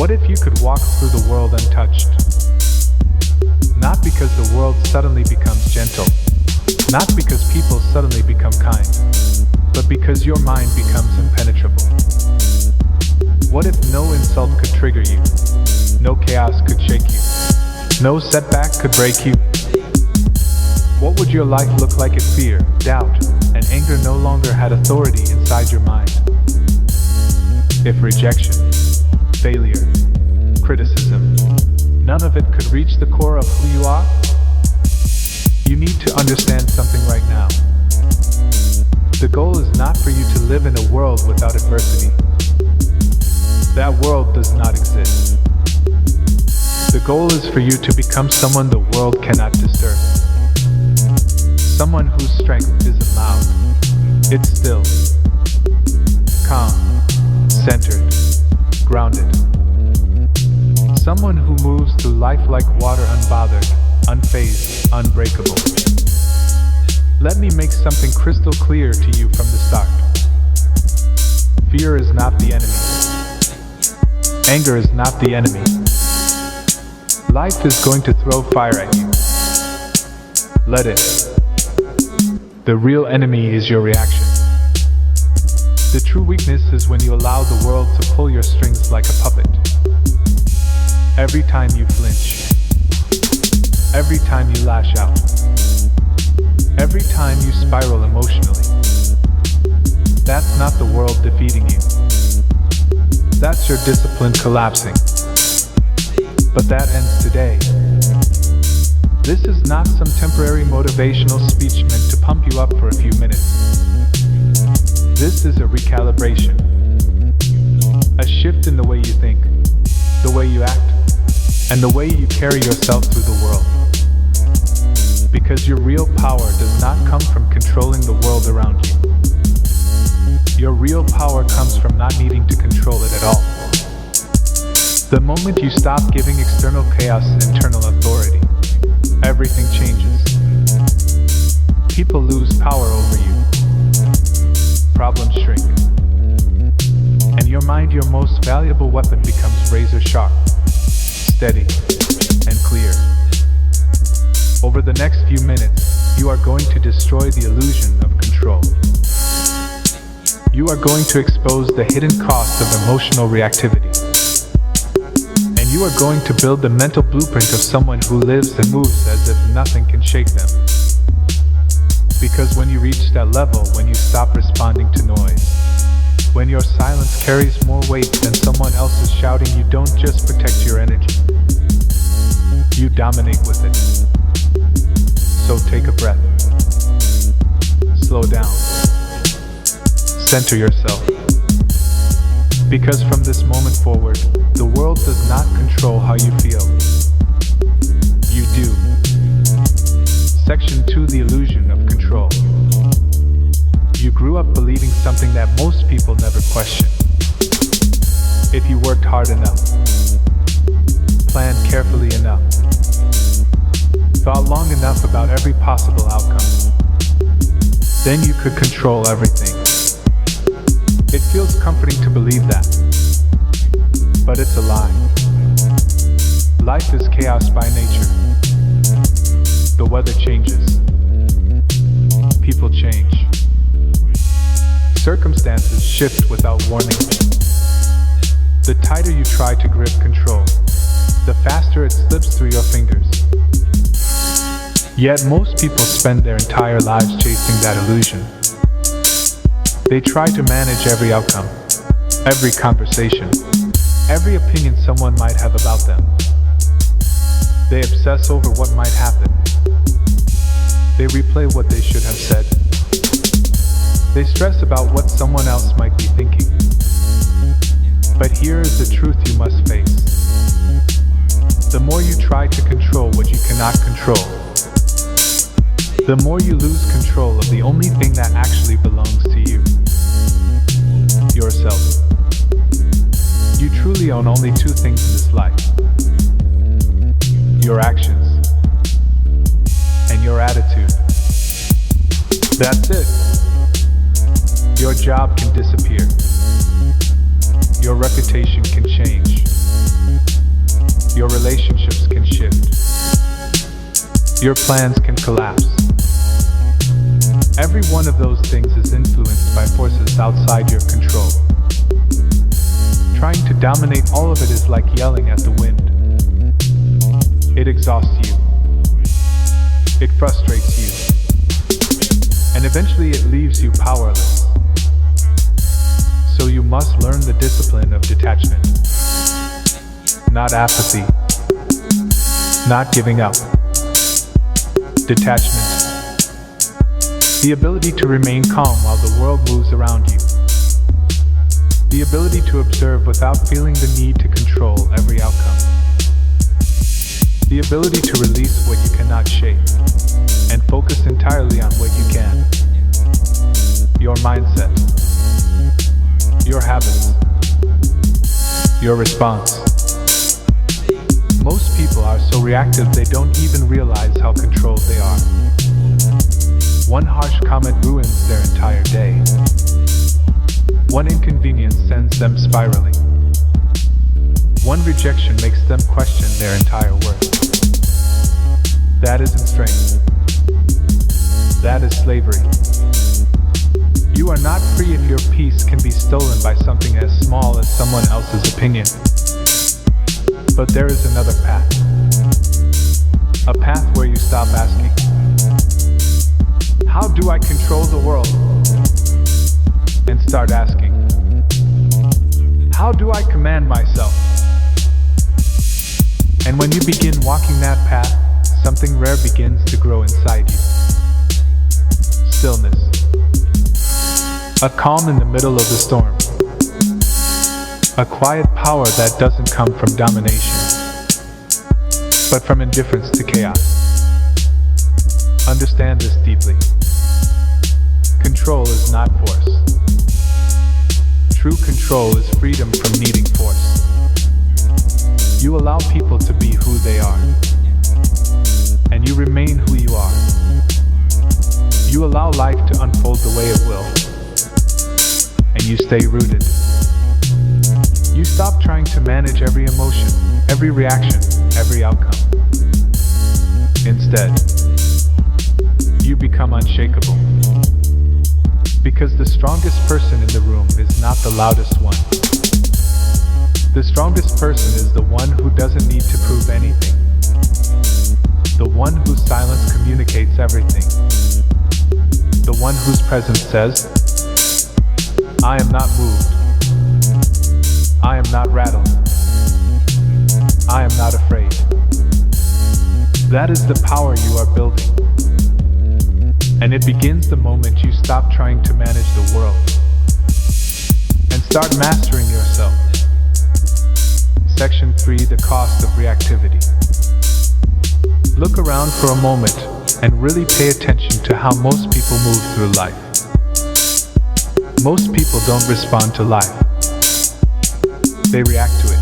What if you could walk through the world untouched? Not because the world suddenly becomes gentle, not because people suddenly become kind, but because your mind becomes impenetrable. What if no insult could trigger you? No chaos could shake you? No setback could break you? What would your life look like if fear, doubt, and anger no longer had authority inside your mind? If rejection, failure, criticism, none of it could reach the core of who you are? You need to understand something right now. The goal is not for you to live in a world without adversity. That world does not exist. The goal is for you to become someone the world cannot disturb. Someone whose strength isn't loud. It's still, calm, centered, grounded. Someone who moves through life like water, unbothered, unfazed, unbreakable. Let me make something crystal clear to you from the start. Fear is not the enemy. Anger is not the enemy. Life is going to throw fire at you. Let it. The real enemy is your reaction. The true weakness is when you allow the world to pull your strings like a puppet. Every time you flinch, every time you lash out, every time you spiral emotionally, that's not the world defeating you. That's your discipline collapsing. But that ends today. This is not some temporary motivational speech meant to pump you up for a few minutes. This is a recalibration. A shift in the way you think, the way you act, and the way you carry yourself through the world. Because your real power does not come from controlling the world around you. Your real power comes from not needing to control it at all. The moment you stop giving external chaos internal authority, everything changes. People lose power over you. Problems shrink. And your mind, your most valuable weapon, becomes razor sharp, steady, and clear. Over the next few minutes, you are going to destroy the illusion of control. You are going to expose the hidden cost of emotional reactivity. And you are going to build the mental blueprint of someone who lives and moves as if nothing can shake them. Because when you reach that level, when you stop responding to noise, when your silence carries more weight than someone else's shouting, you don't just protect your energy. You dominate with it. So take a breath. Slow down. Center yourself. Because from this moment forward, the world does not control how you feel. You do. Section 2: The Illusion of Control. You grew up believing something that most people never question. If you worked hard enough, planned carefully enough, thought long enough about every possible outcome, then you could control everything. It feels comforting to believe that, but it's a lie. Life is chaos by nature. The weather changes. People change. Circumstances shift without warning. The tighter you try to grip control, the faster it slips through your fingers. Yet most people spend their entire lives chasing that illusion. They try to manage every outcome, every conversation, every opinion someone might have about them. They obsess over what might happen. They replay what they should have said. They stress about what someone else might be thinking. But here is the truth you must face. The more you try to control what you cannot control, the more you lose control of the only thing that actually belongs to you. Yourself. You truly own only two things in this life: your actions and your attitude. That's it. Your job can disappear. Your reputation can change. Your relationships can shift. Your plans can collapse. Every one of those things is influenced by forces outside your control. Trying to dominate all of it is like yelling at the wind. It exhausts you. It frustrates you. And eventually it leaves you powerless. So you must learn the discipline of detachment. Not apathy. Not giving up. Detachment. The ability to remain calm while the world moves around you. The ability to observe without feeling the need to control every outcome. The ability to release what you cannot shape and focus entirely on what you can. Your mindset. Your habits. Your response. Most people are so reactive they don't even realize how controlled they are. One harsh comment ruins their entire day. One inconvenience sends them spiraling. One rejection makes them question their entire worth. That isn't strength. That is slavery. You are not free if your peace can be stolen by something as small as someone else's opinion. But there is another path. A path where you stop asking, how do I control the world? And start asking, how do I command myself? And when you begin walking that path, something rare begins to grow inside you. Stillness. A calm in the middle of the storm. A quiet power that doesn't come from domination, but from indifference to chaos. Understand this deeply. Control is not force. True control is freedom from needing force. You allow people to be who they are, and you remain who you are. You allow life to unfold the way it will, and you stay rooted. You stop trying to manage every emotion, every reaction, every outcome. Instead, you become unshakable. Because the strongest person in the room is not the loudest one. The strongest person is the one who doesn't need to prove anything. The one whose silence communicates everything. The one whose presence says, I am not moved. I am not rattled. I am not afraid. That is the power you are building. And it begins the moment you stop trying to manage the world and start mastering yourself. Section 3: The cost of reactivity. Look around for a moment and really pay attention to how most people move through life. Most people don't respond to life. They react to it.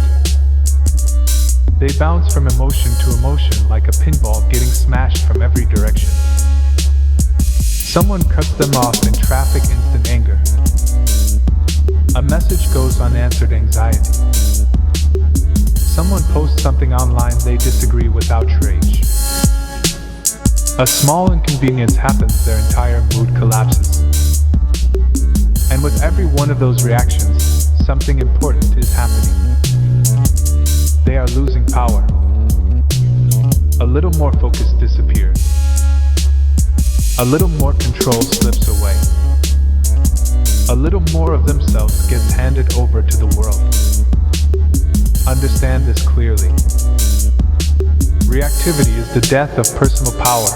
They bounce from emotion to emotion like a pinball getting smashed from every direction. Someone cuts them off in traffic, instant anger. A message goes unanswered, anxiety. Someone posts something online they disagree with, outrage. A small inconvenience happens, their entire mood collapses. And with every one of those reactions, something important is happening. They are losing power. A little more focus disappears. A little more control slips away. A little more of themselves gets handed over to the world. Understand this clearly. Reactivity is the death of personal power.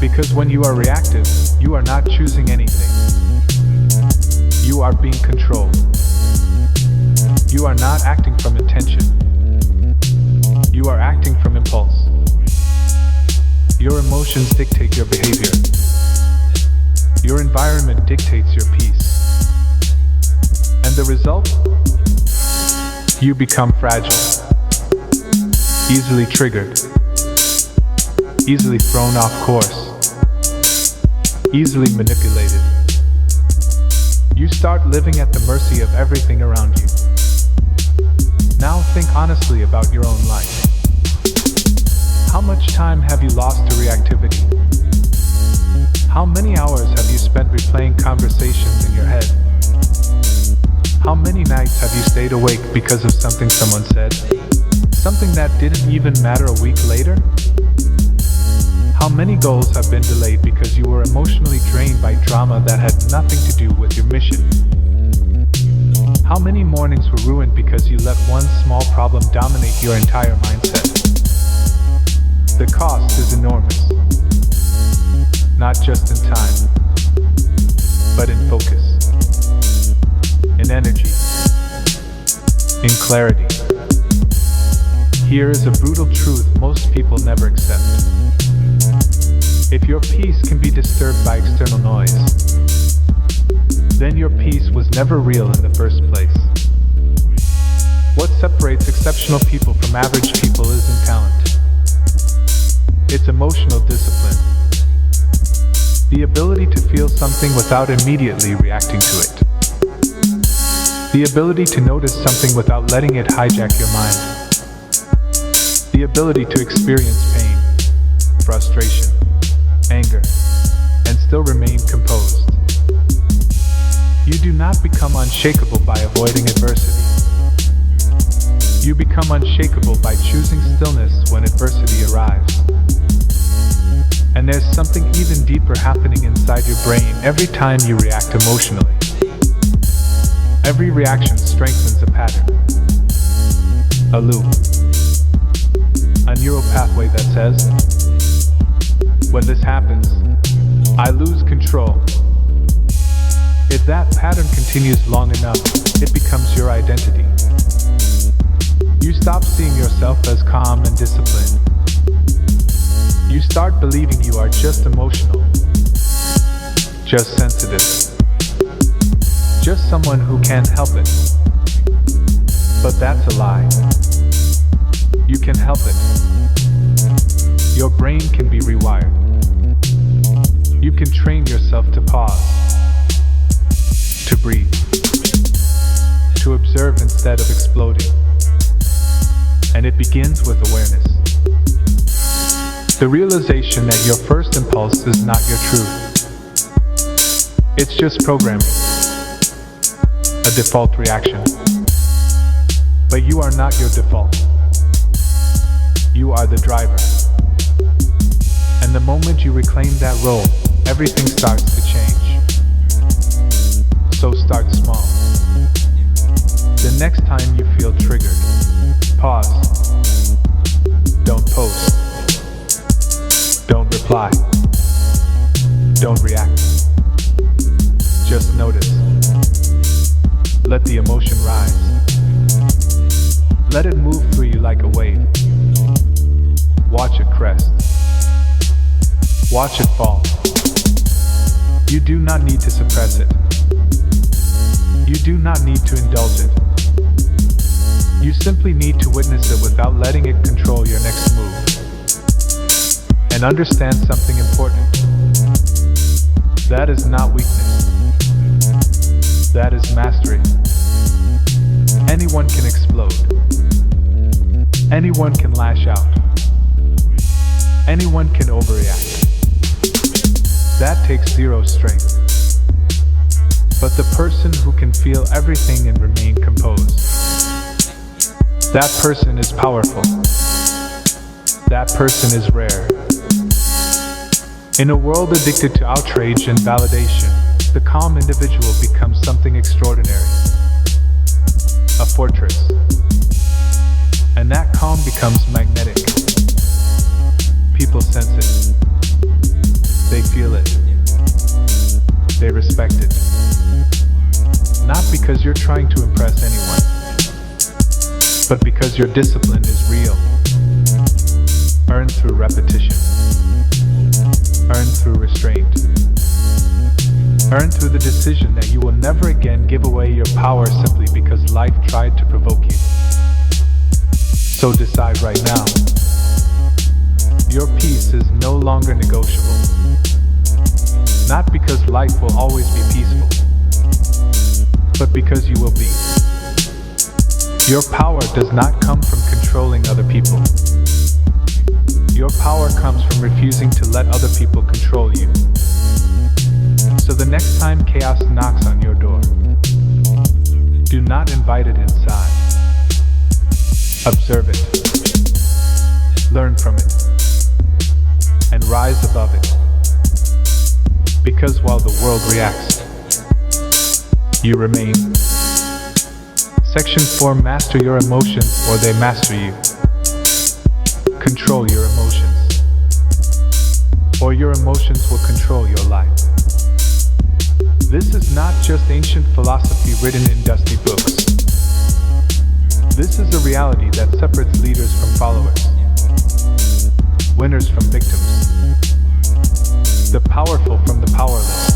Because when you are reactive, you are not choosing anything. You are being controlled. You are not acting from intention. You are acting from impulse. Your emotions dictate your behavior. Your environment dictates your peace. And the result? You become fragile. Easily triggered. Easily thrown off course. Easily manipulated. You start living at the mercy of everything around you. Now think honestly about your own life. How much time have you lost to reactivity? How many hours have you spent replaying conversations in your head? How many nights have you stayed awake because of something someone said? Something that didn't even matter a week later? How many goals have been delayed because you were emotionally drained by drama that had nothing to do with your mission? How many mornings were ruined because you let one small problem dominate your entire mindset? The cost is enormous. Not just in time, but in focus, in energy, in clarity. Here is a brutal truth most people never accept. If your peace can be disturbed by external noise, then your peace was never real in the first place. What separates exceptional people from average people isn't talent. It's emotional discipline. The ability to feel something without immediately reacting to it. The ability to notice something without letting it hijack your mind. The ability to experience pain, frustration, anger, and still remain composed. You do not become unshakable by avoiding adversity. You become unshakable by choosing stillness when adversity arrives. And there's something even deeper happening inside your brain every time you react emotionally. Every reaction strengthens a pattern, a loop, a neural pathway that says, when this happens, I lose control. If that pattern continues long enough, it becomes your identity. You stop seeing yourself as calm and disciplined. You start believing you are just emotional, just sensitive, just someone who can't help it. But that's a lie. You can help it. Your brain can be rewired. You can train yourself to pause, to breathe, to observe instead of exploding. And it begins with awareness. The realization that your first impulse is not your truth. It's just programming, a default reaction. But you are not your default. You are the driver. And the moment you reclaim that role, everything starts to change. So start small. The next time you feel triggered, pause. Don't post. Don't reply. Don't react. Just notice. Let the emotion rise. Let it move through you like a wave. Watch it crest. Watch it fall. You do not need to suppress it. You do not need to indulge it. You simply need to witness it without letting it control your next move. And understand something important. That is not weakness. That is mastery. Anyone can explode. Anyone can lash out. Anyone can overreact. That takes zero strength. But the person who can feel everything and remain composed, that person is powerful. That person is rare. In a world addicted to outrage and validation, the calm individual becomes something extraordinary. A fortress. And that calm becomes magnetic. People sense it. They feel it. They respect it. Not because you're trying to impress anyone, but because your discipline is real. Earned through repetition. Earned through restraint. Earned through the decision that you will never again give away your power simply because life tried to provoke you. So decide right now. Your peace is no longer negotiable. Not because life will always be peaceful, but because you will be. Your power does not come from controlling other people. Your power comes from refusing to let other people control you. So the next time chaos knocks on your door, do not invite it inside. Observe it, learn from it, and rise above it. Because while the world reacts, you remain. Section 4. Master your emotions or they master you. Control your emotions, or your emotions will control your life. This is not just ancient philosophy written in dusty books. This is a reality that separates leaders from followers, winners from victims, the powerful from the powerless.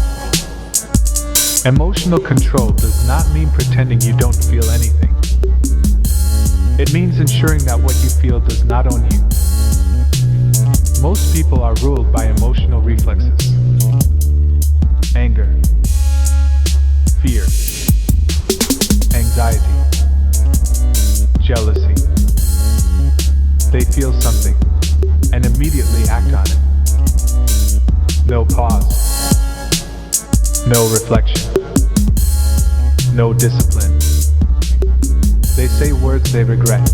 Emotional control does not mean pretending you don't feel anything. It means ensuring that what you feel does not own you. Most people are ruled by emotional reflexes. Anger, fear, anxiety, jealousy. They feel something and immediately act on it. No pause, no reflection, no discipline. They say words they regret.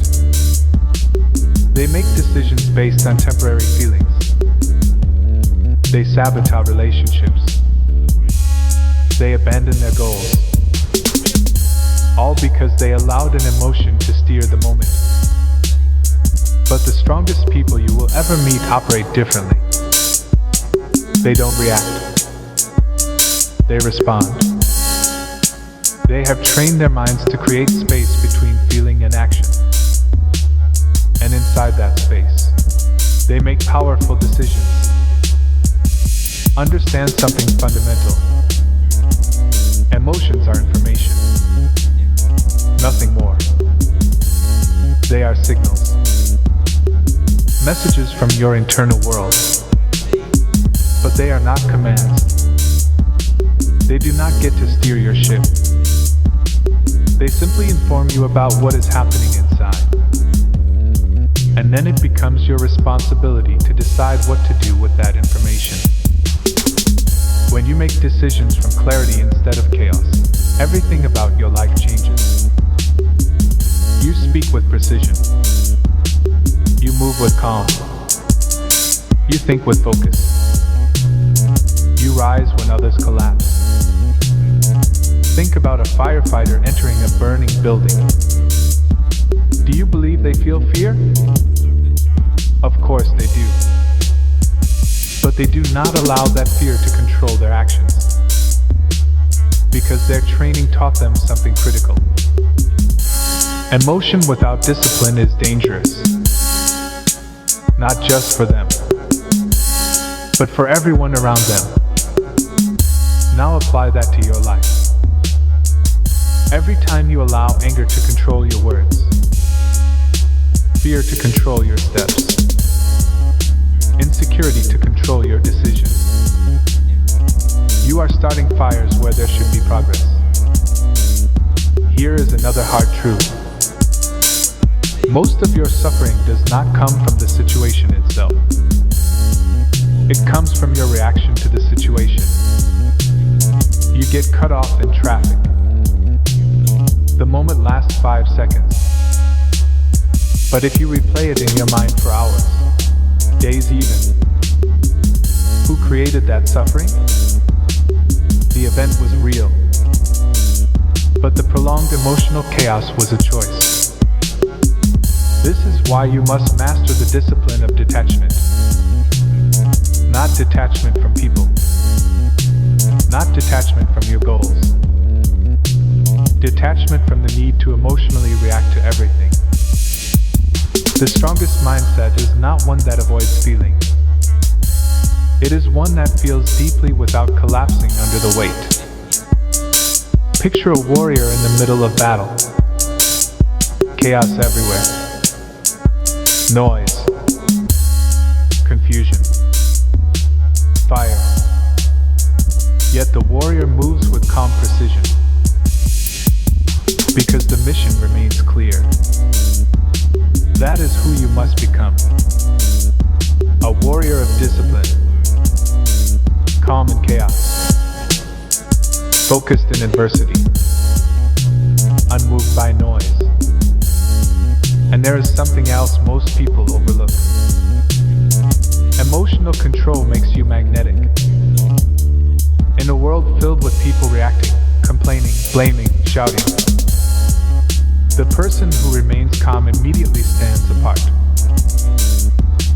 They make decisions based on temporary feelings. They sabotage relationships. They abandon their goals. All because they allowed an emotion to steer the moment. But the strongest people you will ever meet operate differently. They don't react. They respond. They have trained their minds to create space between feeling and action. And inside that space, they make powerful decisions. Understand something fundamental. Emotions are information. Nothing more. They are signals. Messages from your internal world. But they are not commands. They do not get to steer your ship. They simply inform you about what is happening inside. And then it becomes your responsibility to decide what to do with that information. When you make decisions from clarity instead of chaos, everything about your life changes. You speak with precision. You move with calm. You think with focus. You rise when others collapse. Think about a firefighter entering a burning building. Do you believe they feel fear? Of course they do. But they do not allow that fear to control their actions. Because their training taught them something critical. Emotion without discipline is dangerous. Not just for them, but for everyone around them. Now apply that to your life. Every time you allow anger to control your words, fear to control your steps, insecurity to control your decisions, you are starting fires where there should be progress. Here is another hard truth. Most of your suffering does not come from the situation itself. It comes from your reaction to the situation. You get cut off in traffic. The moment lasts 5 seconds. But if you replay it in your mind for hours, days even, who created that suffering? The event was real. But the prolonged emotional chaos was a choice. This is why you must master the discipline of detachment. Not detachment from people. Not detachment from your goals. Detachment from the need to emotionally react to everything. The strongest mindset is not one that avoids feeling. It is one that feels deeply without collapsing under the weight. Picture a warrior in the middle of battle. Chaos everywhere. Noise. Confusion. Fire. Yet the warrior moves with calm precision. because the mission remains clear. That is who you must become. A warrior of discipline, calm in chaos, focused in adversity, unmoved by noise. And there is something else most people overlook. Emotional control makes you magnetic. In a world filled with people reacting, complaining, blaming, shouting, the person who remains calm immediately stands apart.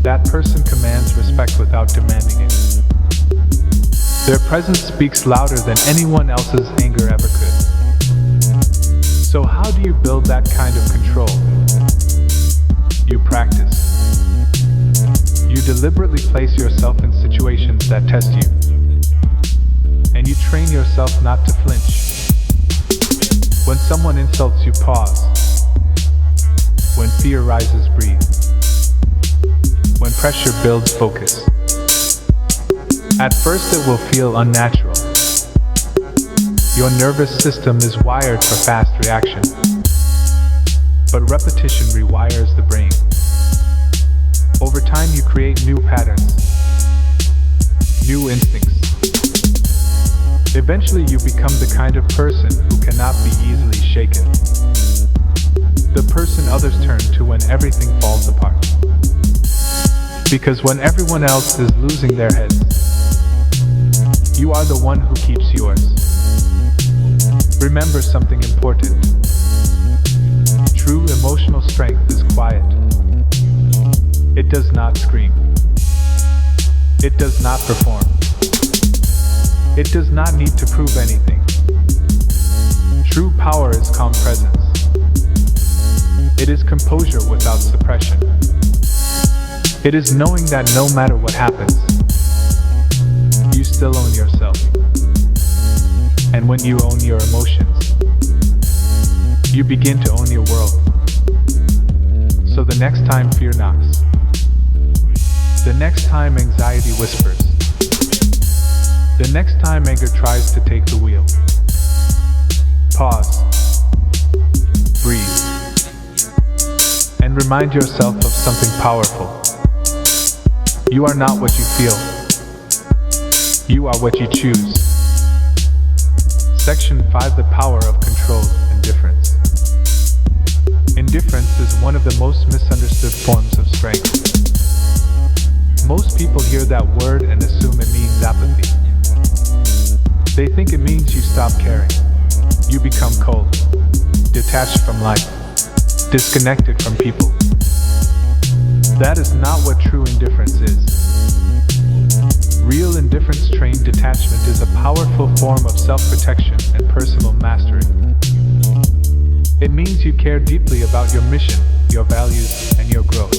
That person commands respect without demanding it. Their presence speaks louder than anyone else's anger ever could. So how do you build that kind of control? You practice. You deliberately place yourself in situations that test you. And you train yourself not to flinch. When someone insults you, pause. When fear rises, breathe. When pressure builds, focus. At first it will feel unnatural. Your nervous system is wired for fast reaction. But repetition rewires the brain. Over time you create new patterns, new instincts. Eventually you become the kind of person who cannot be easily shaken. The person others turn to when everything falls apart. Because when everyone else is losing their heads, you are the one who keeps yours. Remember something important. True emotional strength is quiet. It does not scream. It does not perform. It does not need to prove anything. True power is calm presence. It is composure without suppression. It is knowing that no matter what happens, you still own yourself. And when you own your emotions, you begin to own your world. So the next time fear knocks, the next time anxiety whispers, the next time anger tries to take the wheel, pause, breathe, and remind yourself of something powerful. You are not what you feel. You are what you choose. Section 5: The Power of Controlled Indifference. Indifference is one of the most misunderstood forms of strength. Most people hear that word and assume it means apathy. They think it means you stop caring. You become cold, detached from life, disconnected from people. That is not what true indifference is. Real indifference-trained detachment is a powerful form of self-protection and personal mastery. It means you care deeply about your mission, your values, and your growth.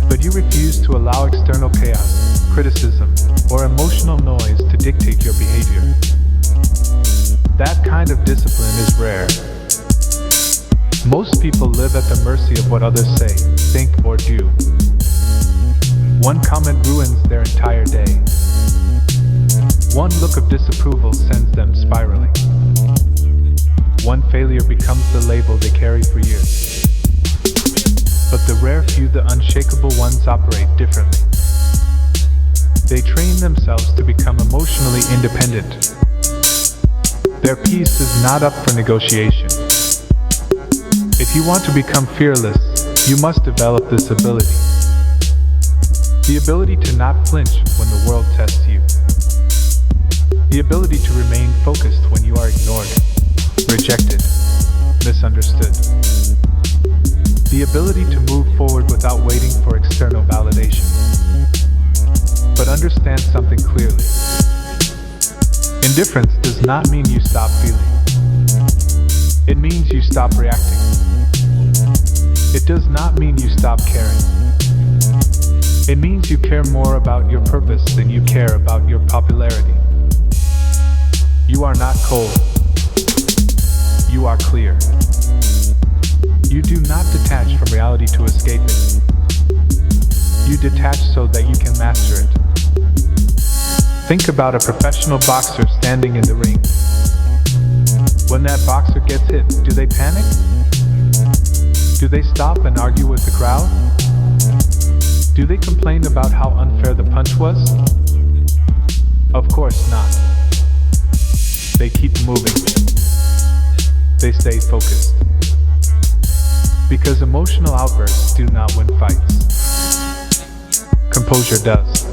But you refuse to allow external chaos, criticism, or emotional noise to dictate your behavior. That kind of discipline is rare. Most people live at the mercy of what others say, think, or do. One comment ruins their entire day. One look of disapproval sends them spiraling. One failure becomes the label they carry for years. But the rare few, the unshakable ones, operate differently. They train themselves to become emotionally independent. Their peace is not up for negotiation. If you want to become fearless, you must develop this ability. The ability to not flinch when the world tests you. The ability to remain focused when you are ignored, rejected, misunderstood. The ability to move forward without waiting for external validation. But understand something clearly. Indifference does not mean you stop feeling. It means you stop reacting. It does not mean you stop caring. It means you care more about your purpose than you care about your popularity. You are not cold. You are clear. You do not detach from reality to escape it. You detach so that you can master it. Think about a professional boxer standing in the ring. When that boxer gets hit, do they panic? Do they stop and argue with the crowd? Do they complain about how unfair the punch was? Of course not. They keep moving. They stay focused. Because emotional outbursts do not win fights. Composure does.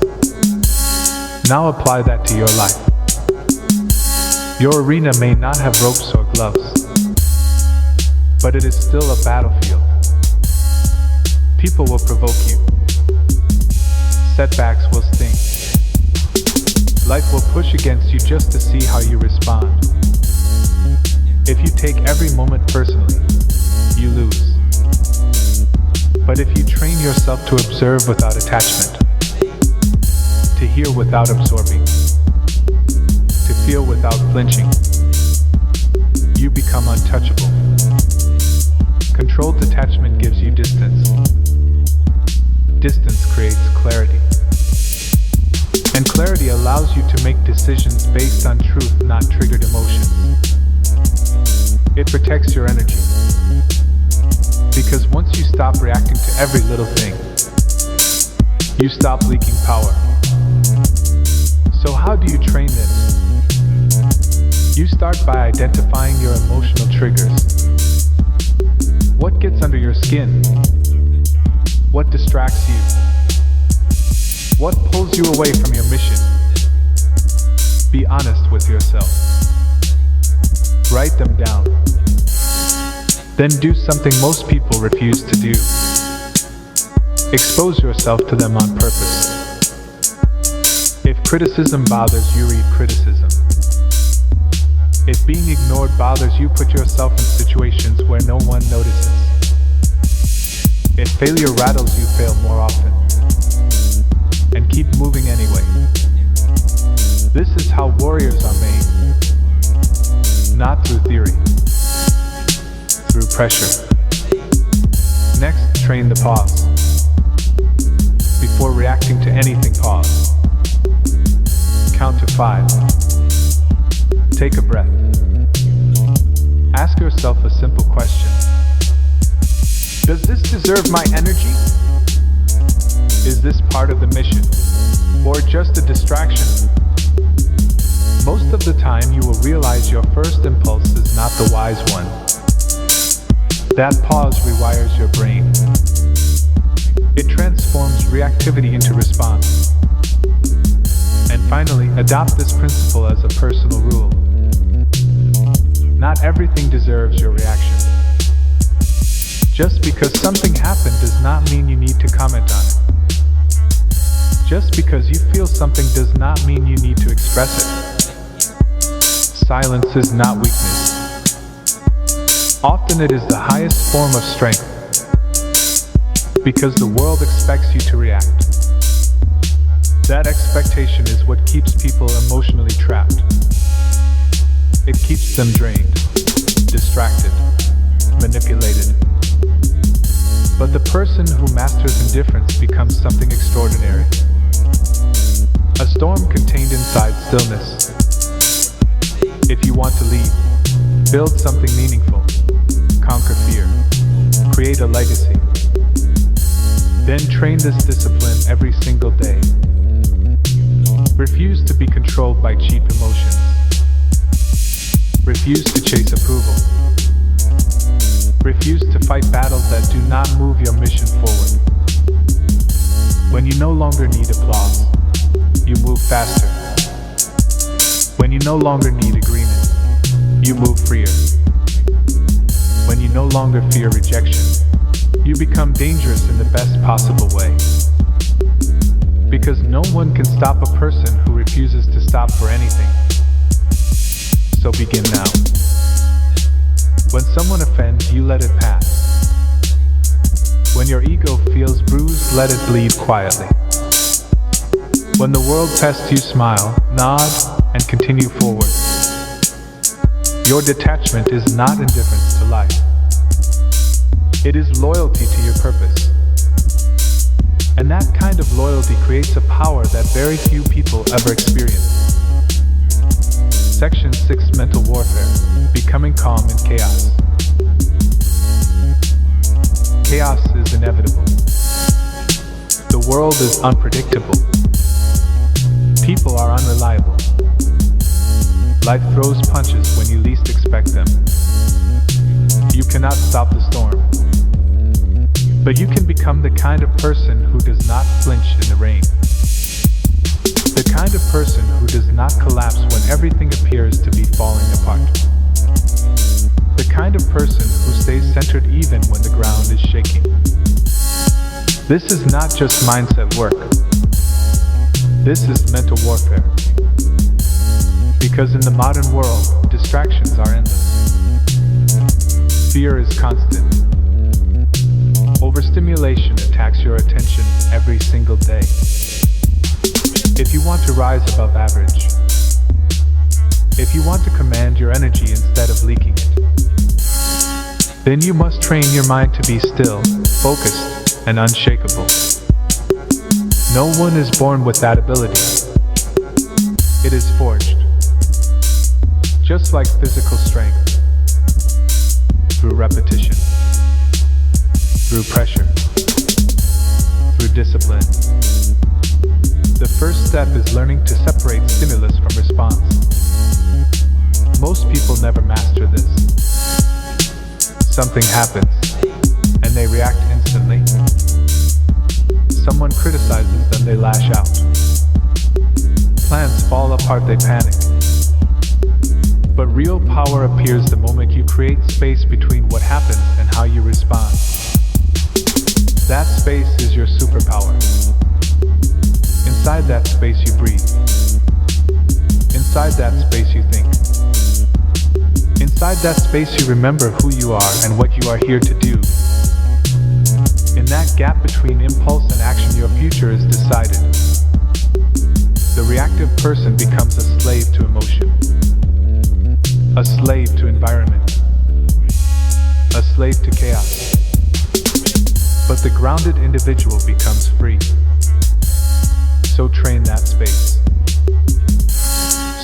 Now apply that to your life. Your arena may not have ropes or gloves, but it is still a battlefield. People will provoke you. Setbacks will sting. Life will push against you just to see how you respond. If you take every moment personally, you lose. But if you train yourself to observe without attachment, to hear without absorbing, to feel without flinching, you become untouchable. Controlled detachment gives you distance. Distance creates clarity. And clarity allows you to make decisions based on truth, not triggered emotions. It protects your energy. Because once you stop reacting to every little thing, you stop leaking power. So how do you train this? You start by identifying your emotional triggers. What gets under your skin? What distracts you? What pulls you away from your mission? Be honest with yourself. Write them down. Then do something most people refuse to do. Expose yourself to them on purpose. If criticism bothers you, read criticism. If being ignored bothers you, put yourself in situations where no one notices. If failure rattles you, fail more often. And keep moving anyway. This is how warriors are made. Not through theory. Through pressure. Next, train the pause. Before reacting to anything, pause. Count to 5. Take a breath. Ask yourself a simple question. Does this deserve my energy? Is this part of the mission? Or just a distraction? Most of the time you will realize your first impulse is not the wise one. That pause rewires your brain. It transforms reactivity into response. And finally, adopt this principle as a personal rule. Not everything deserves your reaction. Just because something happened does not mean you need to comment on it. Just because you feel something does not mean you need to express it. Silence is not weakness. Often it is the highest form of strength. Because the world expects you to react. That expectation is what keeps people emotionally trapped. It keeps them drained, distracted, manipulated. But the person who masters indifference becomes something extraordinary. A storm contained inside stillness. If you want to lead, build something meaningful, conquer fear, create a legacy. Then train this discipline every single day. Refuse to be controlled by cheap emotions. Refuse to chase approval. Refuse to fight battles that do not move your mission forward. When you no longer need applause, you move faster. When you no longer need agreement, you move freer. When you no longer fear rejection, you become dangerous in the best possible way. Because no one can stop a person who refuses to stop for anything. So begin now. When someone offends, you let it pass. When your ego feels bruised, let it bleed quietly. When the world tests you, smile, nod, and continue forward. Your detachment is not indifference to life. It is loyalty to your purpose. And that kind of loyalty creates a power that very few people ever experience. Section 6 Mental Warfare. Becoming calm in chaos. Chaos is inevitable. The world is unpredictable. People are unreliable. Life throws punches when you least expect them. You cannot stop the storm, but you can become the kind of person who does not flinch in the rain. The kind of person who does not collapse when everything appears to be falling apart. The kind of person who stays centered even when the ground is shaking. This is not just mindset work. This is mental warfare. Because in the modern world, distractions are endless. Fear is constant. Overstimulation attacks your attention every single day. If you want to rise above average, if you want to command your energy instead of leaking it, then you must train your mind to be still, focused, and unshakable. No one is born with that ability. It is forged. Just like physical strength. Through repetition. Through pressure. Through discipline. The first step is learning to separate stimulus from response. Most people never master this. Something happens, and they react instantly. Someone criticizes them, they lash out. Plans fall apart, they panic. But real power appears the moment you create space between what happens and how you respond. That space is your superpower. Inside that space you breathe. Inside that space you think. Inside that space you remember who you are and what you are here to do. In that gap between impulse and action, your future is decided. The reactive person becomes a slave to emotion. A slave to environment. A slave to chaos. But the grounded individual becomes free. So train that space.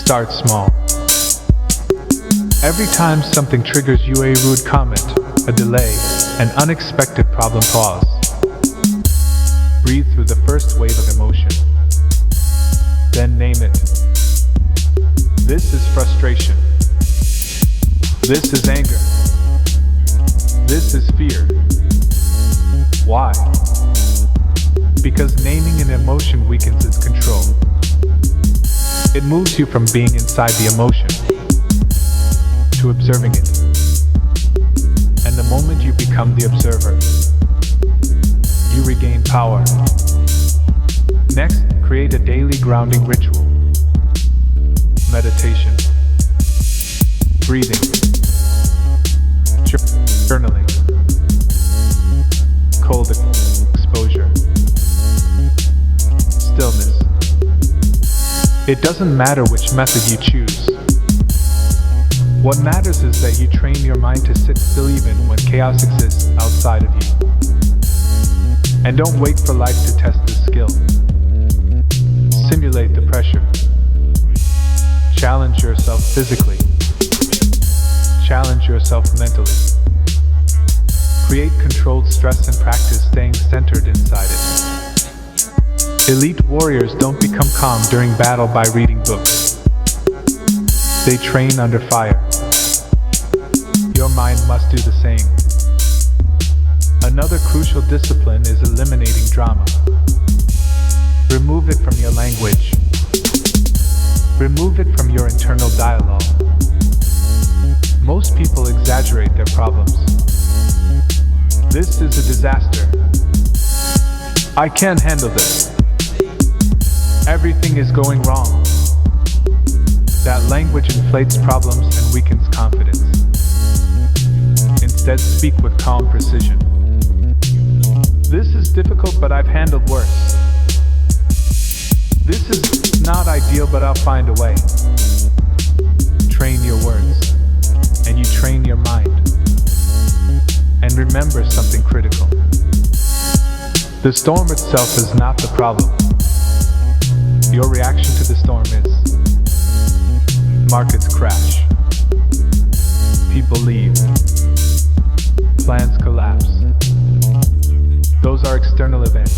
Start small. Every time something triggers you, a rude comment, a delay, an unexpected problem, pause. Breathe through the first wave of emotion. Then name it. This is frustration. This is anger. This is fear. Why? Because naming an emotion weakens its control. It moves you from being inside the emotion to observing it. And the moment you become the observer, you regain power. Next, create a daily grounding ritual. Meditation. Breathing. Journaling. Cold exposure. Stillness. It doesn't matter which method you choose. What matters is that you train your mind to sit still even when chaos exists outside of you. And don't wait for life to test this skill. Simulate the pressure. Challenge yourself physically. Challenge yourself mentally. Create controlled stress and practice staying centered inside it. Elite warriors don't become calm during battle by reading books. They train under fire. Your mind must do the same. Another crucial discipline is eliminating drama. Remove it from your language. Remove it from your internal dialogue. Most people exaggerate their problems. This is a disaster. I can't handle this. Everything is going wrong. That language inflates problems and weakens confidence. Instead, speak with calm precision. This is difficult, but I've handled worse. This is not ideal, but I'll find a way. Train your words, and you train your mind. And remember something critical. The storm itself is not the problem. Your reaction to the storm is. Markets crash. People leave. Plans collapse. Those are external events.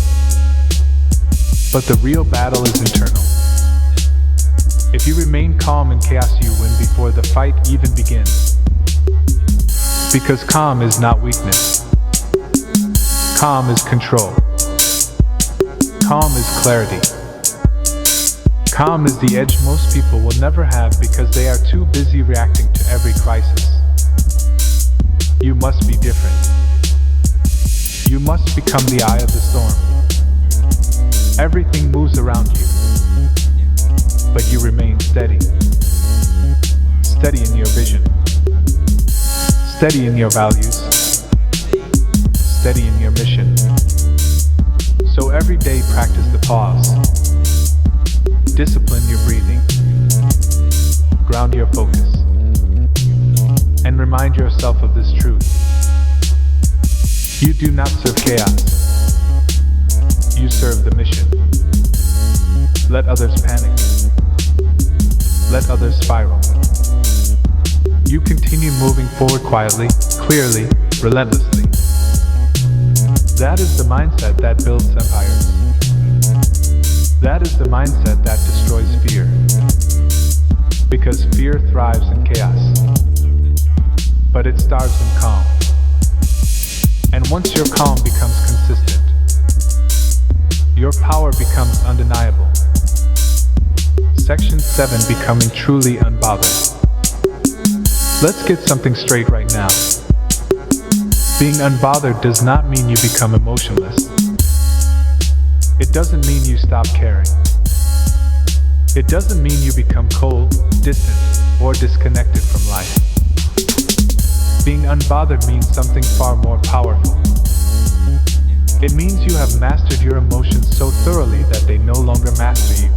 But the real battle is internal. If you remain calm in chaos, you win before the fight even begins. Because calm is not weakness. Calm is control. Calm is clarity. Calm is the edge most people will never have because they are too busy reacting to every crisis. You must be different. You must become the eye of the storm. Everything moves around you, but you remain steady. Steady in your vision. Steady in your values. Steady in your mission. So every day practice the pause. Discipline your breathing. Ground your focus. And remind yourself of this truth. You do not serve chaos. You serve the mission. Let others panic. Let others spiral. You continue moving forward quietly, clearly, relentlessly. That is the mindset that builds empires. That is the mindset that destroys fear. Because fear thrives in chaos. But it starves in calm. And once your calm becomes consistent, your power becomes undeniable. Section 7: Becoming truly unbothered. Let's get something straight right now. Being unbothered does not mean you become emotionless. It doesn't mean you stop caring. It doesn't mean you become cold, distant, or disconnected from life. Being unbothered means something far more powerful. It means you have mastered your emotions so thoroughly that they no longer master you.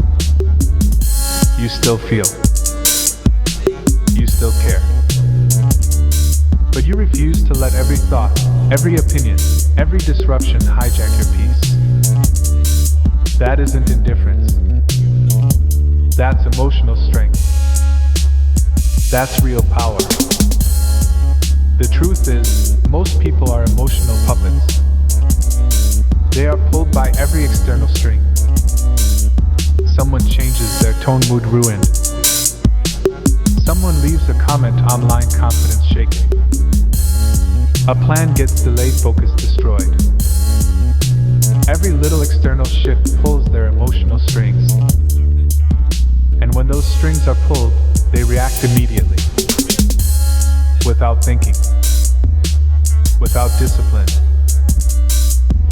You still feel. You still care. But you refuse to let every thought, every opinion, every disruption hijack your peace. That isn't indifference. That's emotional strength. That's real power. The truth is, most people are emotional puppets. They are pulled by every external string. Someone changes their tone, mood ruined. Someone leaves a comment online, confidence shaken. A plan gets delayed, focus destroyed. Every little external shift pulls their emotional strings. And when those strings are pulled, they react immediately. Without thinking. Without discipline.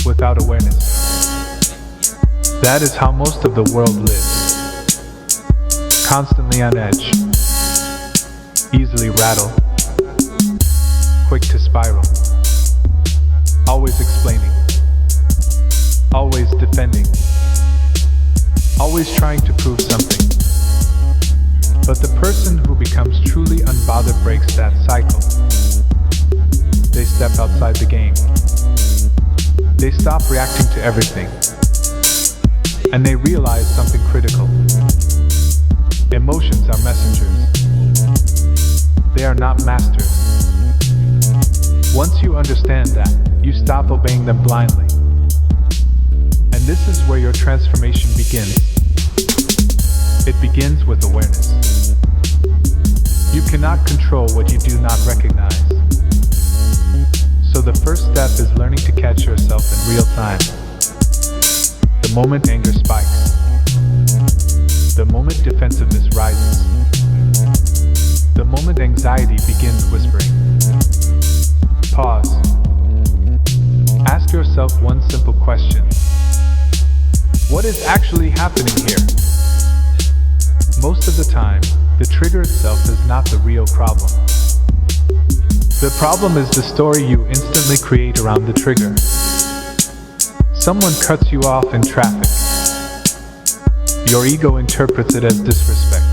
Without awareness. That is how most of the world lives. Constantly on edge. Easily rattled. Quick to spiral. Always explaining. Always defending. Always trying to prove something. But the person who becomes truly unbothered breaks that cycle. They step outside the game. They stop reacting to everything. And they realize something critical. Emotions are messengers. They are not masters. Once you understand that, you stop obeying them blindly. And this is where your transformation begins. It begins with awareness. You cannot control what you do not recognize. So the first step is learning to catch yourself in real time. The moment anger spikes. The moment defensiveness rises. The moment anxiety begins whispering. Pause. Ask yourself one simple question. What is actually happening here? Most of the time, the trigger itself is not the real problem. The problem is the story you instantly create around the trigger. Someone cuts you off in traffic. Your ego interprets it as disrespect.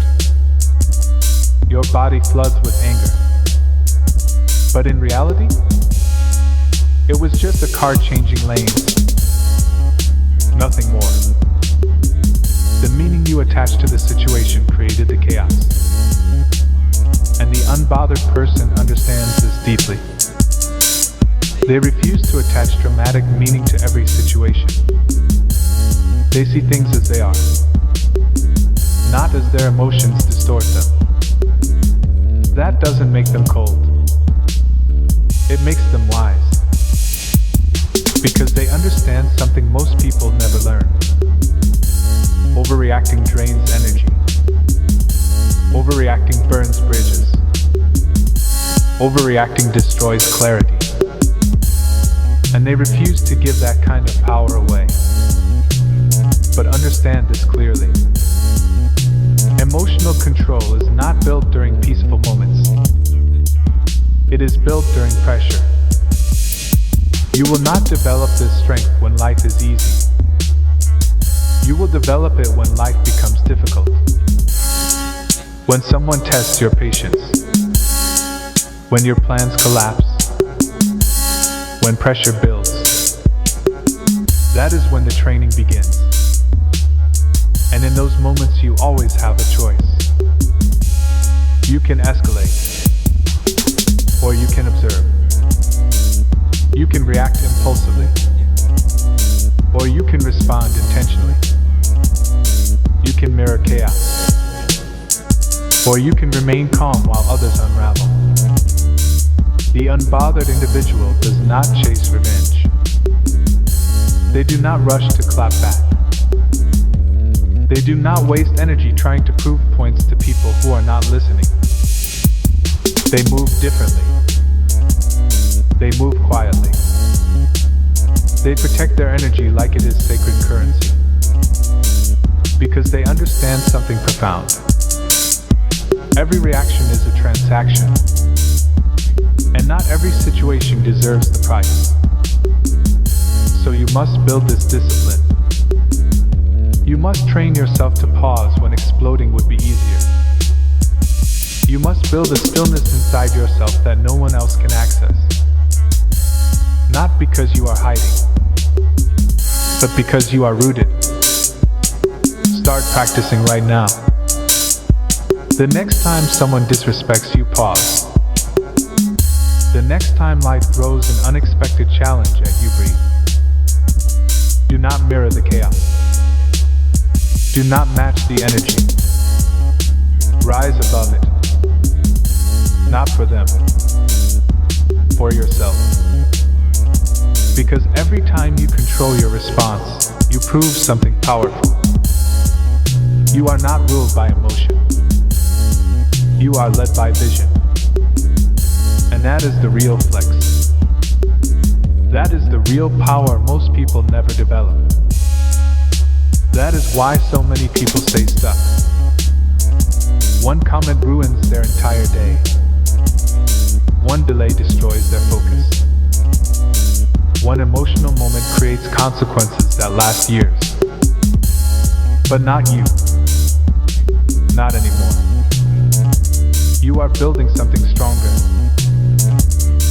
Your body floods with anger. But in reality, it was just a car changing lanes. Nothing more. The meaning you attach to the situation created the chaos. And the unbothered person understands this deeply. They refuse to attach dramatic meaning to every situation. They see things as they are, not as their emotions distort them. That doesn't make them cold. It makes them wise. Because they understand something most people never learn. Overreacting drains energy. Overreacting burns bridges. Overreacting destroys clarity. And they refuse to give that kind of power away. But understand this clearly. Emotional control is not built during peaceful moments. It is built during pressure. You will not develop this strength when life is easy. You will develop it when life becomes difficult. When someone tests your patience. When your plans collapse. When pressure builds. That is when the training begins. And in those moments you always have a choice. You can escalate. Or you can observe. You can react impulsively. Or you can respond intentionally. You can mirror chaos. Or you can remain calm while others unravel. The unbothered individual does not chase revenge. They do not rush to clap back. They do not waste energy trying to prove points to people who are not listening. They move differently. They move quietly. They protect their energy like it is sacred currency. Because they understand something profound. Every reaction is a transaction. And not every situation deserves the price. So you must build this discipline. You must train yourself to pause when exploding would be easier. You must build a stillness inside yourself that no one else can access. Not because you are hiding, but because you are rooted. Start practicing right now. The next time someone disrespects you, pause. The next time life throws an unexpected challenge at you, breathe. Do not mirror the chaos. Do not match the energy. Rise above it. Not for them. For yourself. Because every time you control your response, you prove something powerful. You are not ruled by emotion. You are led by vision. And that is the real flex. That is the real power most people never develop. That is why so many people stay stuck. One comment ruins their entire day. One delay destroys their focus. One emotional moment creates consequences that last years. But not you. Not anymore. You are building something stronger.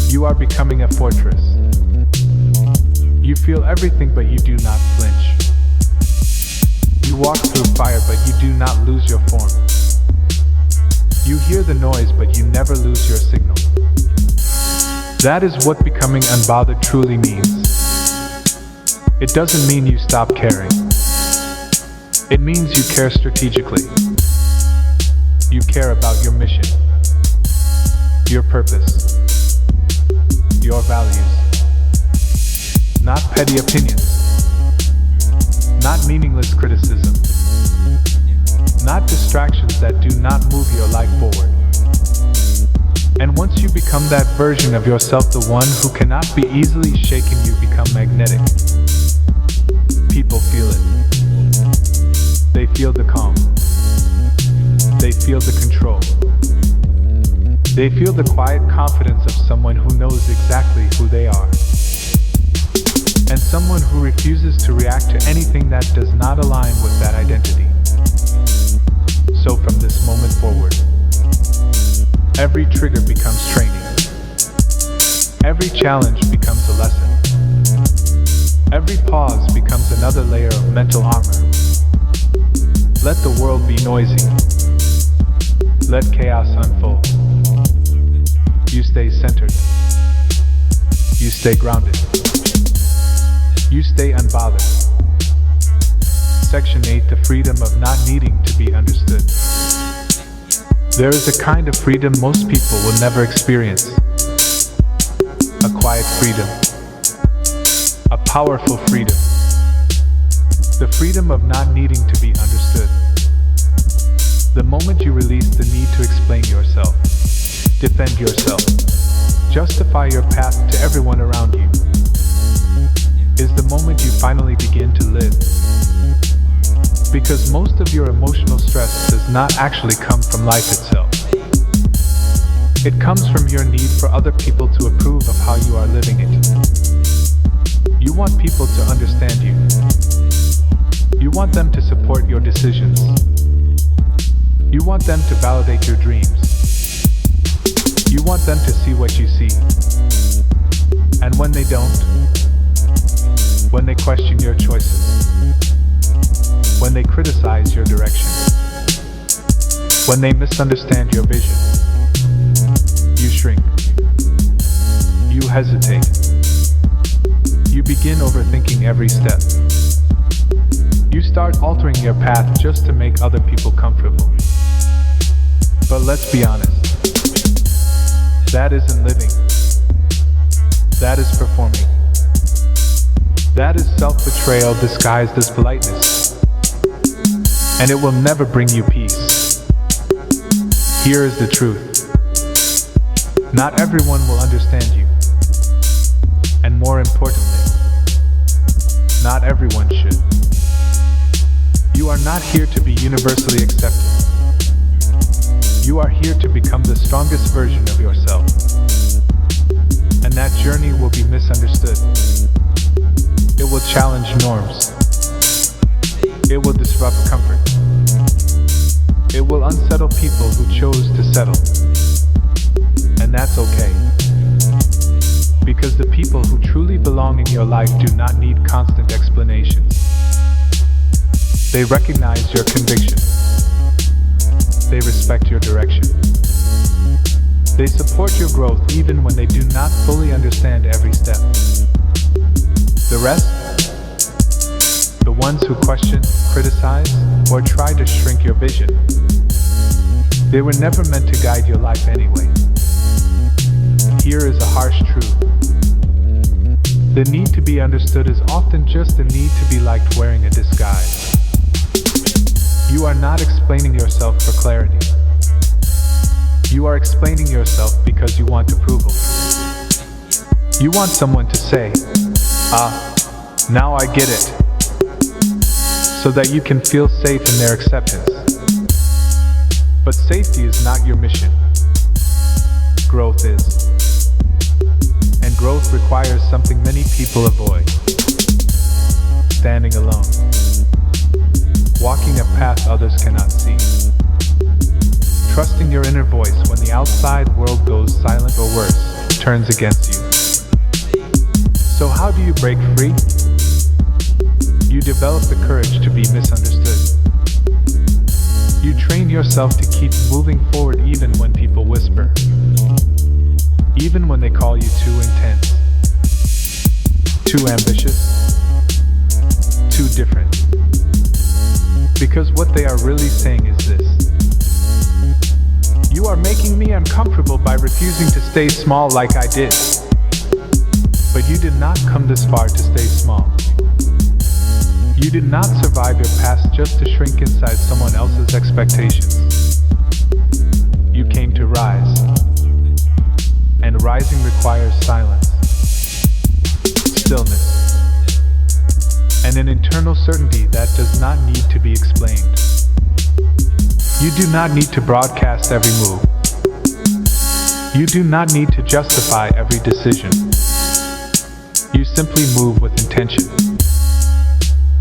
You are becoming a fortress. You feel everything but you do not flinch. You walk through fire but you do not lose your form. You hear the noise but you never lose your signal. That is what becoming unbothered truly means. It doesn't mean you stop caring. It means you care strategically. You care about your mission, your purpose, your values. Not petty opinions. Not meaningless criticism. Not distractions that do not move your life forward. And once you become that version of yourself, the one who cannot be easily shaken, you become magnetic. People feel it. They feel the calm. They feel the control. They feel the quiet confidence of someone who knows exactly who they are. And someone who refuses to react to anything that does not align with that identity. So from this moment forward, every trigger becomes training. Every challenge becomes a lesson. Every pause becomes another layer of mental armor. Let the world be noisy. Let chaos unfold. You stay centered. You stay grounded. You stay unbothered. Section 8: the freedom of not needing to be understood. There is a kind of freedom most people will never experience. A quiet freedom. A powerful freedom. The freedom of not needing to be understood. The moment you release the need to explain yourself, defend yourself, justify your path to everyone around you, is the moment you finally begin to live. Because most of your emotional stress does not actually come from life itself. It comes from your need for other people to approve of how you are living it. You want people to understand you. You want them to support your decisions. You want them to validate your dreams. You want them to see what you see. And when they don't, when they question your choices, when they criticize your direction, when they misunderstand your vision, you shrink. You hesitate. You begin overthinking every step. You start altering your path just to make other people comfortable. But let's be honest. That isn't living. That is performing. That is self-betrayal disguised as politeness. And it will never bring you peace. Here is the truth. Not everyone will understand you. And more importantly, not everyone should. You are not here to be universally accepted. You are here to become the strongest version of yourself. And that journey will be misunderstood. It will challenge norms. It will disrupt comfort. It will unsettle people who chose to settle. And that's okay. Because the people who truly belong in your life do not need constant explanations. They recognize your conviction. They respect your direction. They support your growth even when they do not fully understand every step. The rest, the ones who question, criticize, or try to shrink your vision, they were never meant to guide your life anyway. Here is a harsh truth. The need to be understood is often just the need to be liked wearing a disguise. You are not explaining yourself for clarity. You are explaining yourself because you want approval. You want someone to say, now I get it, so that you can feel safe in their acceptance. But safety is not your mission. Growth is. And growth requires something many people avoid. Standing alone. Walking a path others cannot see. Trusting your inner voice when the outside world goes silent or worse, turns against you. So how do you break free? You develop the courage to be misunderstood. You train yourself to keep moving forward even when people whisper. Even when they call you too intense. Too ambitious. Too different. Because what they are really saying is this. You are making me uncomfortable by refusing to stay small like I did. But you did not come this far to stay small. You did not survive your past just to shrink inside someone else's expectations. You came to rise. And rising requires silence, stillness, and an internal certainty that does not need to be explained. You do not need to broadcast every move. You do not need to justify every decision. You simply move with intention,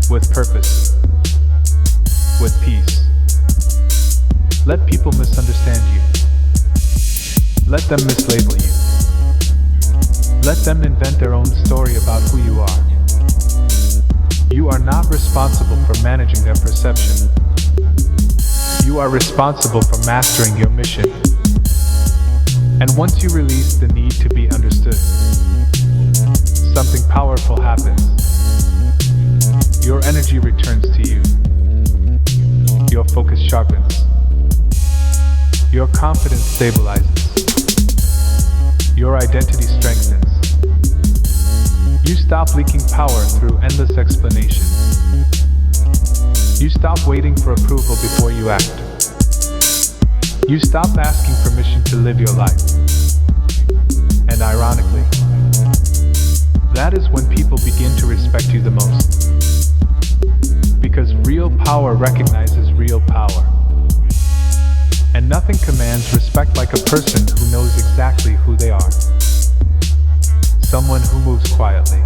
with purpose, with peace. Let people misunderstand you. Let them mislabel you. Let them invent their own story about who you are. You are not responsible for managing their perception. You are responsible for mastering your mission. And once you release the need to be understood, something powerful happens. Your energy returns to you. Your focus sharpens. Your confidence stabilizes. Your identity strengthens. You stop leaking power through endless explanations. You stop waiting for approval before you act. You stop asking permission to live your life. And ironically, that is when people begin to respect you the most. Because real power recognizes real power. And nothing commands respect like a person who knows exactly who they are. Someone who moves quietly,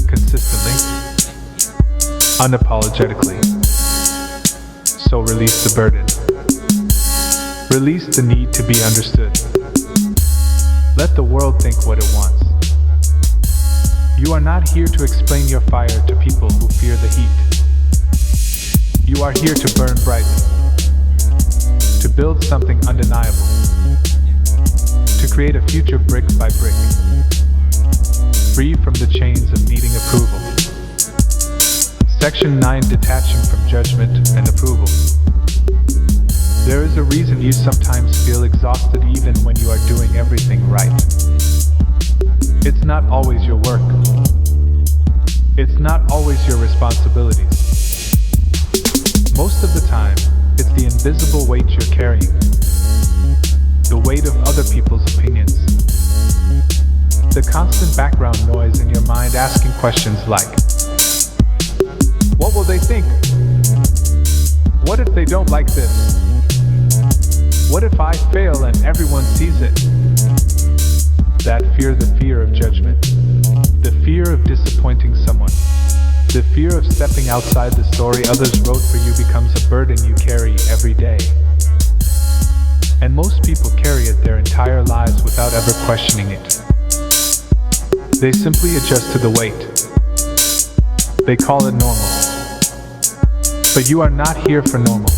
consistently, unapologetically. So release the burden. Release the need to be understood. Let the world think what it wants. You are not here to explain your fire to people who fear the heat. You are here to burn brightly, to build something undeniable, to create a future brick by brick, free from the chains of needing approval. Section 9, detaching from judgment and approval. There is a reason you sometimes feel exhausted even when you are doing everything right. It's not always your work. It's not always your responsibilities. Most of the time, it's the invisible weight you're carrying. The weight of other people's opinions. The constant background noise in your mind asking questions like, what will they think? What if they don't like this? What if I fail and everyone sees it? That fear, the fear of judgment, the fear of disappointing someone, the fear of stepping outside the story others wrote for you becomes a burden you carry every day. And most people carry it their entire lives without ever questioning it. They simply adjust to the weight. They call it normal. But you are not here for normal.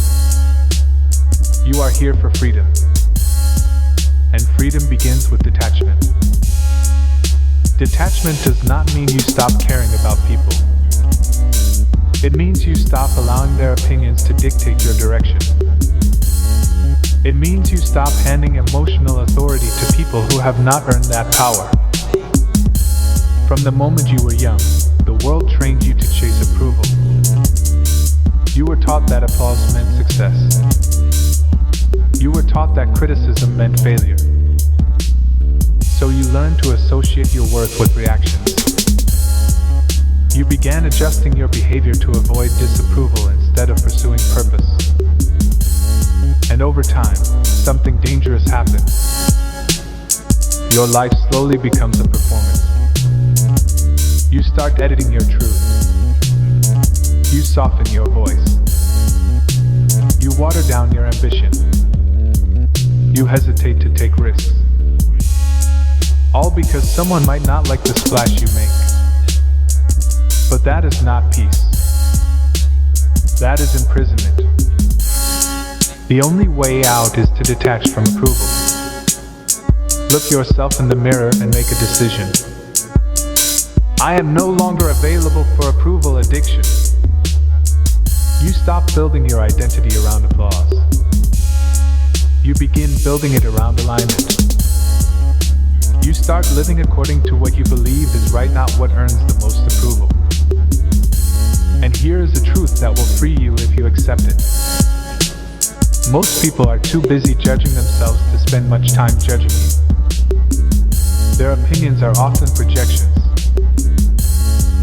You are here for freedom. And freedom begins with detachment. Detachment does not mean you stop caring about people. It means you stop allowing their opinions to dictate your direction. It means you stop handing emotional authority to people who have not earned that power. From the moment you were young, the world trained you to chase approval. You were taught that applause meant success. You were taught that criticism meant failure. So you learned to associate your worth with reactions. You began adjusting your behavior to avoid disapproval instead of pursuing purpose. And over time, something dangerous happens. Your life slowly becomes a performance. You start editing your truth. You soften your voice. You water down your ambition. You hesitate to take risks. All because someone might not like the splash you make. But that is not peace. That is imprisonment. The only way out is to detach from approval. Look yourself in the mirror and make a decision. I am no longer available for approval addiction. You stop building your identity around applause. You begin building it around alignment. You start living according to what you believe is right, not what earns the most approval. And here is a truth that will free you if you accept it. Most people are too busy judging themselves to spend much time judging you. Their opinions are often projections,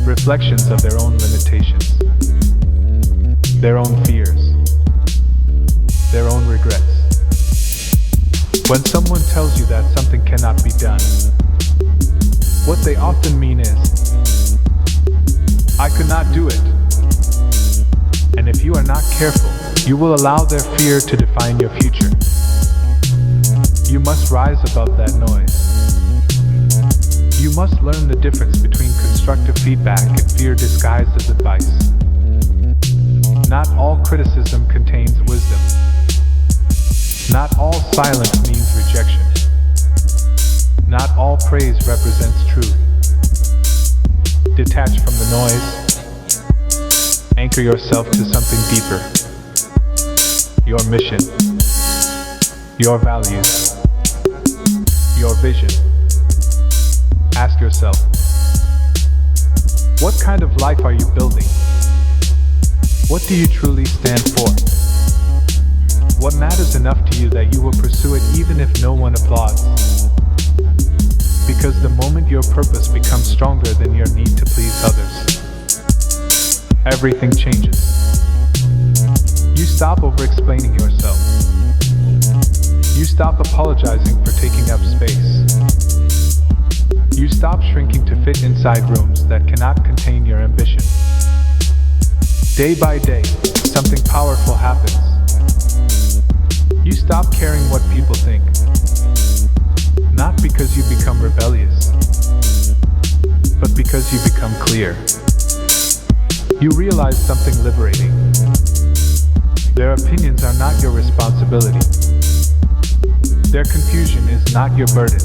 reflections of their own limitations, their own fears, their own regrets. When someone tells you that something cannot be done, what they often mean is, I could not do it. And if you are not careful, you will allow their fear to define your future. You must rise above that noise. You must learn the difference between constructive feedback and fear disguised as advice. Not all criticism contains wisdom. Not all silence means rejection. Not all praise represents truth. Detach from the noise. Anchor yourself to something deeper. Your mission. Your values. Your vision. Ask yourself, what kind of life are you building? What do you truly stand for? What matters enough to you that you will pursue it even if no one applauds? Because the moment your purpose becomes stronger than your need to please others, everything changes. You stop over-explaining yourself. You stop apologizing for taking up space. You stop shrinking to fit inside rooms that cannot contain your ambition. Day by day, something powerful happens. You stop caring what people think. Not because you become rebellious, but because you become clear. You realize something liberating. Their opinions are not your responsibility. Their confusion is not your burden.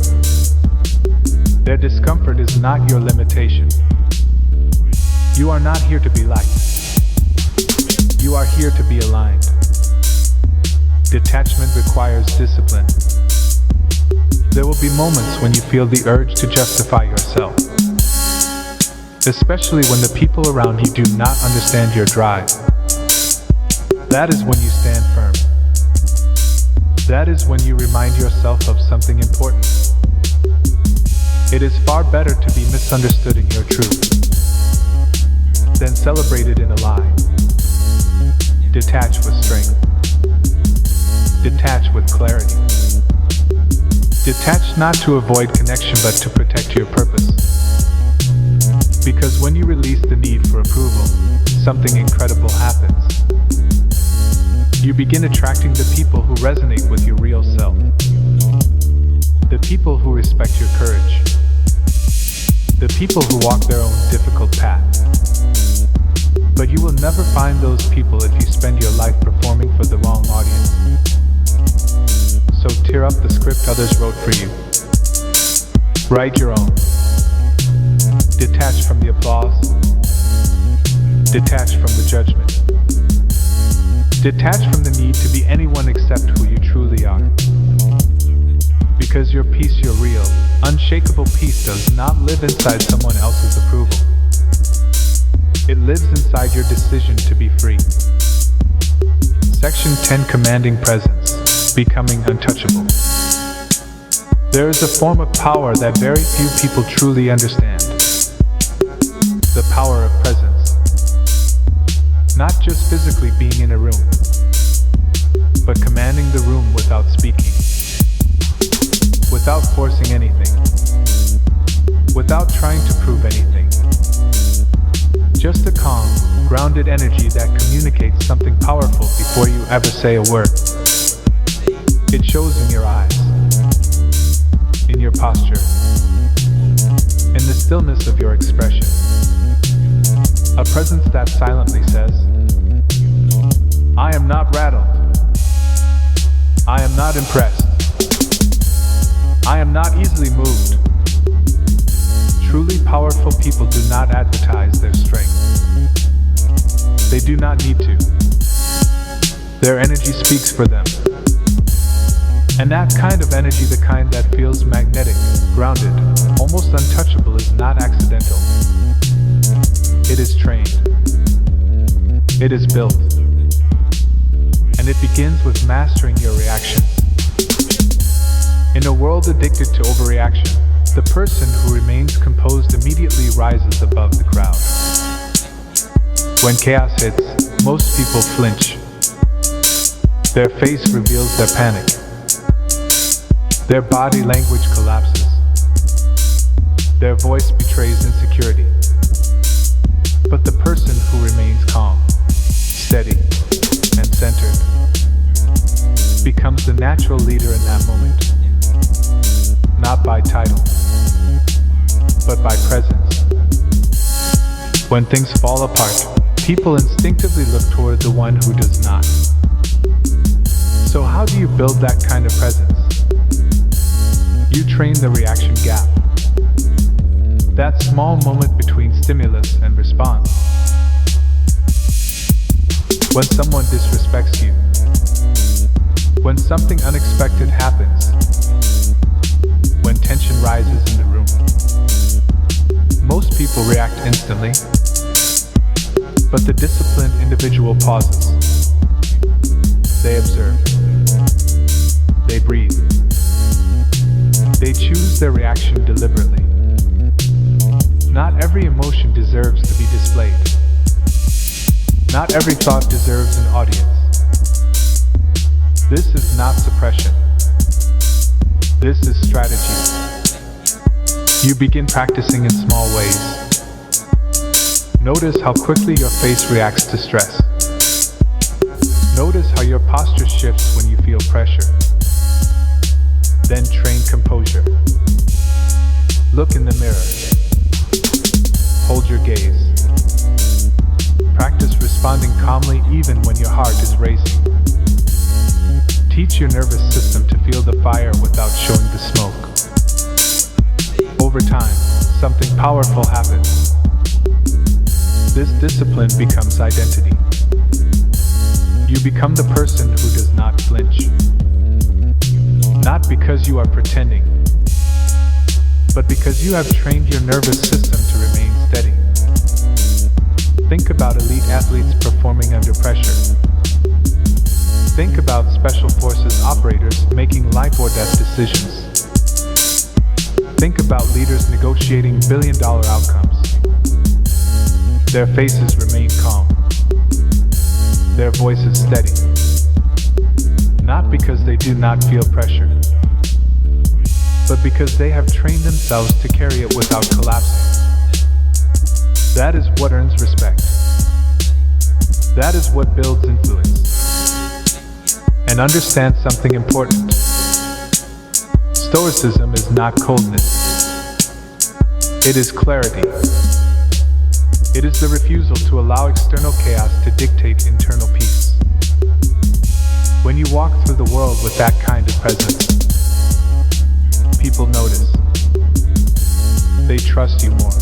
Their discomfort is not your limitation. You are not here to be liked. You are here to be aligned. Detachment requires discipline. There will be moments when you feel the urge to justify yourself, especially when the people around you do not understand your drive. That is when you stand firm. That is when you remind yourself of something important. It is far better to be misunderstood in your truth than celebrated in a lie. Detach with strength. Detach with clarity. Detach not to avoid connection but to protect your purpose. Because when you release the need for approval, something incredible happens. You begin attracting the people who resonate with your real self. The people who respect your courage. The people who walk their own difficult path. But you will never find those people if you spend your life performing for the wrong audience. So tear up the script others wrote for you. Write your own. Detach from the applause. Detach from the judgment. Detach from the need to be anyone except who you truly are. Because your peace, your real, unshakable peace does not live inside someone else's approval. It lives inside your decision to be free. Section 10, Commanding Presence, Becoming Untouchable. There is a form of power that very few people truly understand. The power of presence. Not just physically being in a room, but commanding the room without speaking. Without forcing anything. Without trying to prove anything. Just a calm, grounded energy that communicates something powerful before you ever say a word. It shows in your eyes, in your posture, in the stillness of your expression. A presence that silently says, I am not rattled. I am not impressed. I am not easily moved. Truly powerful people do not advertise their strength. They do not need to. Their energy speaks for them. And that kind of energy, the kind that feels magnetic, grounded, almost untouchable, is not accidental. It is trained. It is built. And it begins with mastering your reactions. In a world addicted to overreaction, the person who remains composed immediately rises above the crowd. When chaos hits, most people flinch. Their face reveals their panic. Their body language collapses. Their voice betrays insecurity. But the person who remains calm, steady, and centered becomes the natural leader in that moment. Not by title, but by presence. When things fall apart, people instinctively look toward the one who does not. So how do you build that kind of presence? You train the reaction gap. That small moment between stimulus and response. When someone disrespects you. When something unexpected happens. When tension rises in the room. Most people react instantly, but the disciplined individual pauses. They observe. They breathe. They choose their reaction deliberately. Not every emotion deserves to be displayed. Not every thought deserves an audience. This is not suppression. This is strategy. You begin practicing in small ways. Notice how quickly your face reacts to stress. Notice how your posture shifts when you feel pressure. Then train composure. Look in the mirror. Hold your gaze. Practice responding calmly even when your heart is racing. Teach your nervous system to feel the fire without showing the smoke. Over time, something powerful happens. This discipline becomes identity. You become the person who does not flinch. Not because you are pretending, but because you have trained your nervous system to remain steady. Think about elite athletes performing under pressure. Think about special forces operators making life or death decisions. Think about leaders negotiating billion-dollar outcomes. Their faces remain calm. Their voices steady. Not because they do not feel pressure, but because they have trained themselves to carry it without collapsing. That is what earns respect. That is what builds influence. And understand something important. Stoicism is not coldness. It is clarity. It is the refusal to allow external chaos to dictate internal peace. When you walk through the world with that kind of presence, people notice. They trust you more.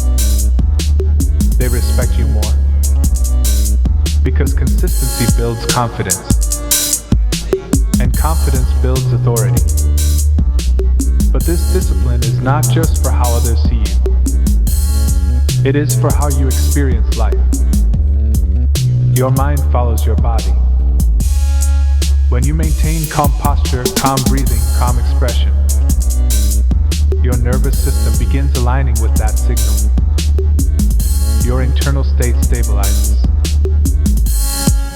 They respect you more. Because consistency builds confidence. And confidence builds authority. But this discipline is not just for how others see you. It is for how you experience life. Your mind follows your body. When you maintain calm posture, calm breathing, calm expression, your nervous system begins aligning with that signal. Your internal state stabilizes.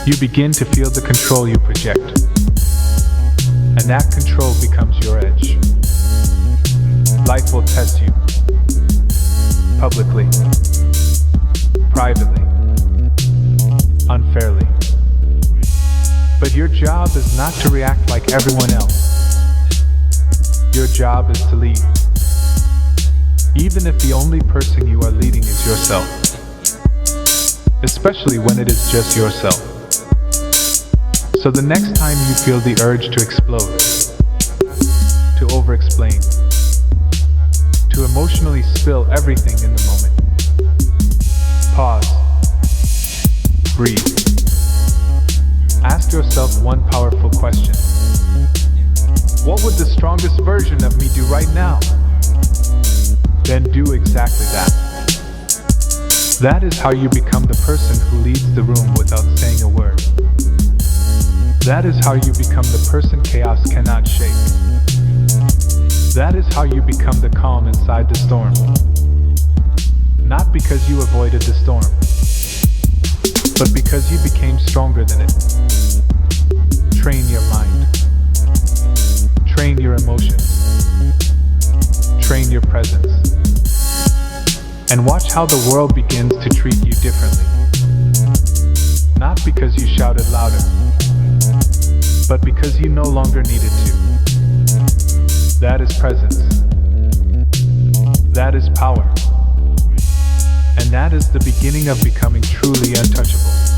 You begin to feel the control you project. And that control becomes your edge. Life will test you. Publicly. Privately. Unfairly. But your job is not to react like everyone else. Your job is to lead. Even if the only person you are leading is yourself. Especially when it is just yourself. So the next time you feel the urge to explode, to over-explain, to emotionally spill everything in the moment, pause, breathe. Ask yourself one powerful question. What would the strongest version of me do right now? Then do exactly that. That is how you become the person who leads the room without saying a word. That is how you become the person chaos cannot shake. That is how you become the calm inside the storm. Not because you avoided the storm, but because you became stronger than it. Train your mind. Train your emotions. Train your presence. And watch how the world begins to treat you differently. Not because you shouted louder, but because you no longer needed to. That is presence. That is power. And that is the beginning of becoming truly untouchable.